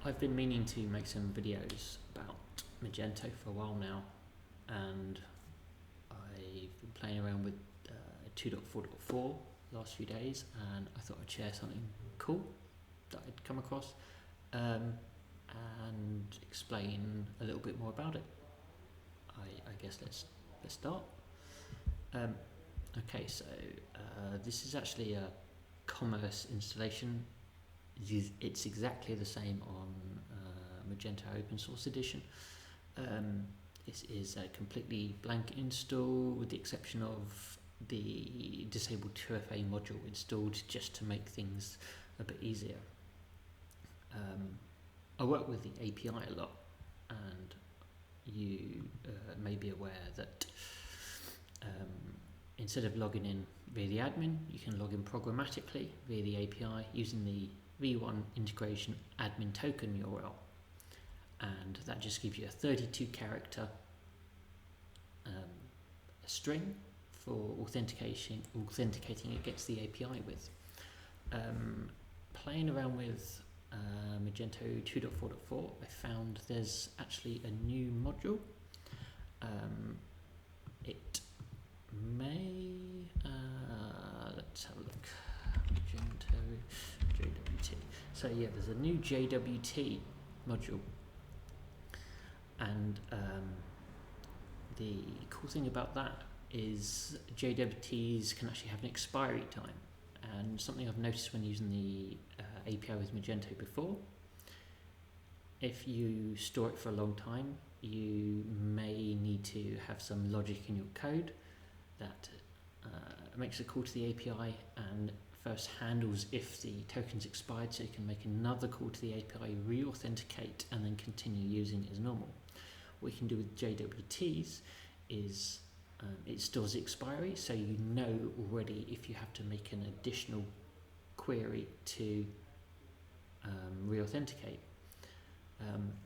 I've been meaning to make some videos about Magento for a while now, and I've been playing around with 2.4.4 the last few days, and I thought I'd share something cool that I'd come across and explain a little bit more about it. I guess let's start. Okay, so this is actually a commerce installation. It's exactly the same on Magento Open Source Edition. This is a completely blank install with the exception of the disabled 2FA module installed just to make things a bit easier. I work with the API a lot, and you may be aware that instead of logging in via the admin, you can log in programmatically via the API using the v1 integration admin token URL, and that just gives you a 32 character string for authenticating against the API with. Playing around with Magento 2.4.4, I found there's actually a new module. It may let's have a look. Magento JWT. So yeah, there's a new JWT module, and the cool thing about that is JWTs can actually have an expiry time, and something I've noticed when using the API with Magento before, if you store it for a long time, you may need to have some logic in your code that makes a call to the API and first handles if the token's expired, so you can make another call to the API, re-authenticate, and then continue using it as normal. What you can do with JWTs is it stores the expiry, so you know already if you have to make an additional query to re-authenticate.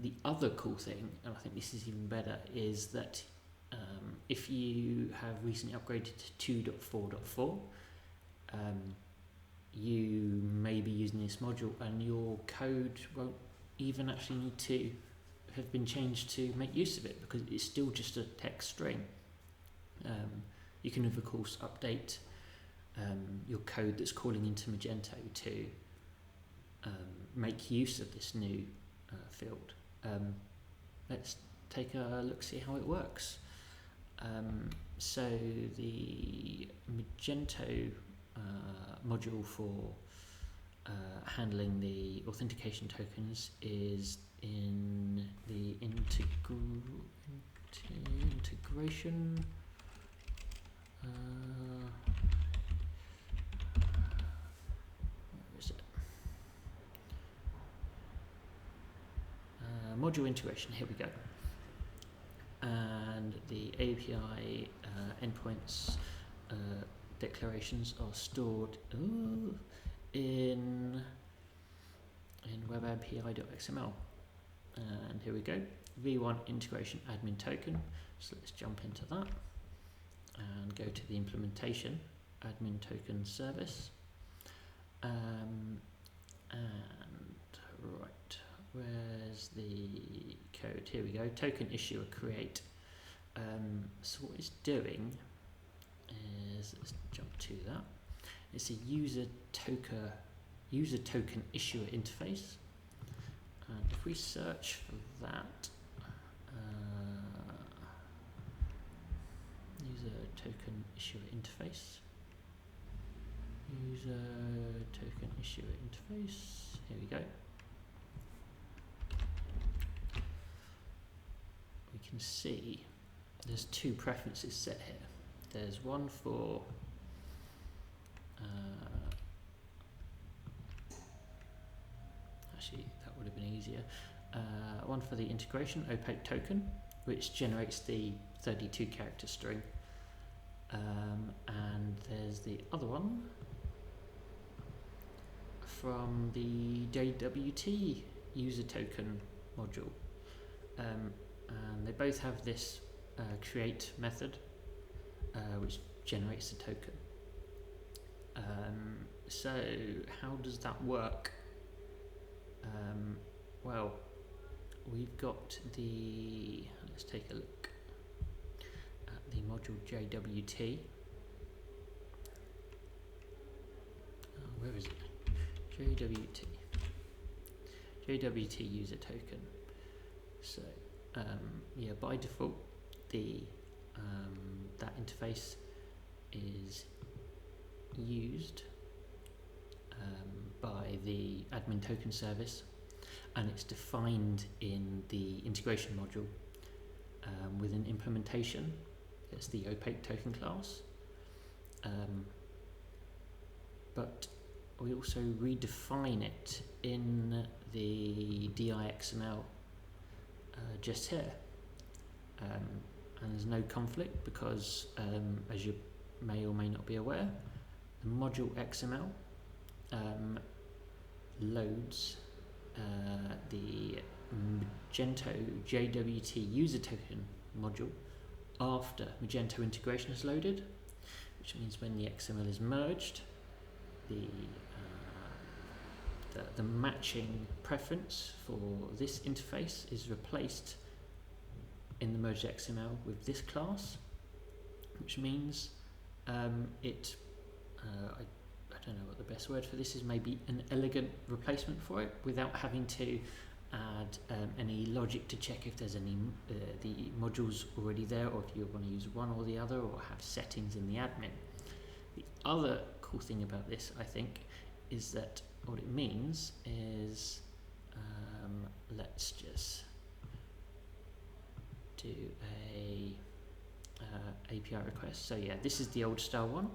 The other cool thing, and I think this is even better, is that if you have recently upgraded to 2.4.4, you may be using this module and your code won't even actually need to have been changed to make use of it, because it's still just a text string. You can of course update your code that's calling into Magento to make use of this new field. Let's take a look, see how it works. So the Magento module for handling the authentication tokens is in the integration. Where is it? Module integration, here we go. And the API endpoints declarations are stored in webapi.xml. And here we go, v1 integration admin token. So let's jump into that and go to the implementation admin token service. And right, where's the code? Here we go, token issuer create. So what it's doing is, let's jump to that. It's a user token issuer interface. And if we search for that, user token issuer interface, here we go. We can see there's two preferences set here. There's one for actually that would have been easier. One for the integration opaque token, which generates the 32 character string, and there's the other one from the JWT user token module, and they both have this create method which generates a token. So how does that work? Well, we've got the, let's take a look at the module JWT. Where is it? JWT user token. So yeah, by default, the that interface is used by the admin token service, and it's defined in the integration module with an implementation. It's the opaque token class, but we also redefine it in the DIXML just here, and there's no conflict because, as you may or may not be aware, the module XML loads the Magento JWT user token module after Magento integration is loaded, which means when the XML is merged, the matching preference for this interface is replaced in the merged XML with this class, which means I don't know what the best word for this is, maybe an elegant replacement for it without having to add any logic to check if there's any the modules already there, or if you want to use one or the other, or have settings in the admin. The other cool thing about this, I think, is that what it means is, let's just do a API request. So yeah, this is the old style one.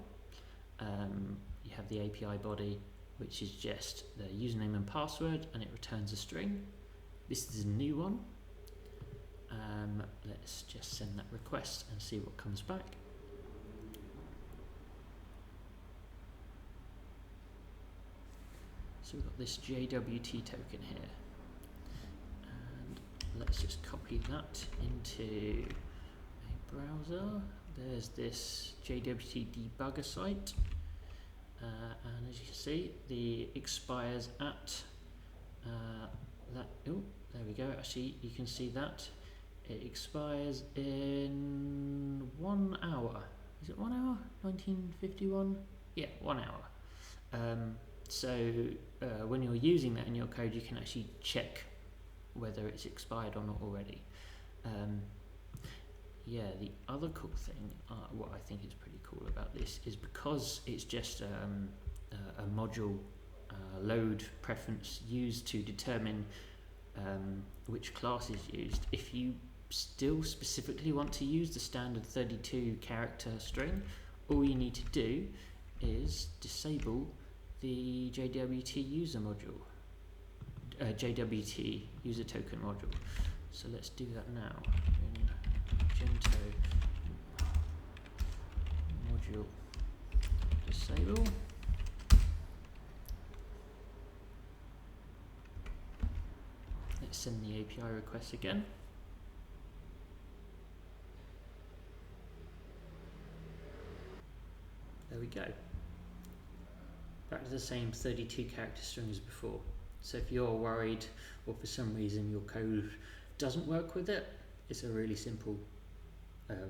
You have the API body, which is just the username and password, and it returns a string. This is a new one. Let's just send that request and see what comes back. So we've got this JWT token here, and let's just copy that into a browser. There's this JWT debugger site, and as you can see, the expires at that. Oh, there we go. Actually, you can see that it expires in 1 hour. Is it 1 hour? 1951? Yeah, 1 hour. So when you're using that in your code, you can actually check whether it's expired or not already. Yeah, the other cool thing, what I think is pretty cool about this, is because it's just a module load preference used to determine which class is used. If you still specifically want to use the standard 32 character string, all you need to do is disable the JWT user module, JWT user token module. So let's do that now. In Magento module disable. Let's send the API request again. There we go. Back to the same 32 character string as before. So if you're worried, or for some reason your code doesn't work with it, it's a really simple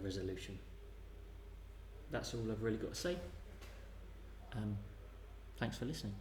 resolution. That's all I've really got to say. Thanks for listening.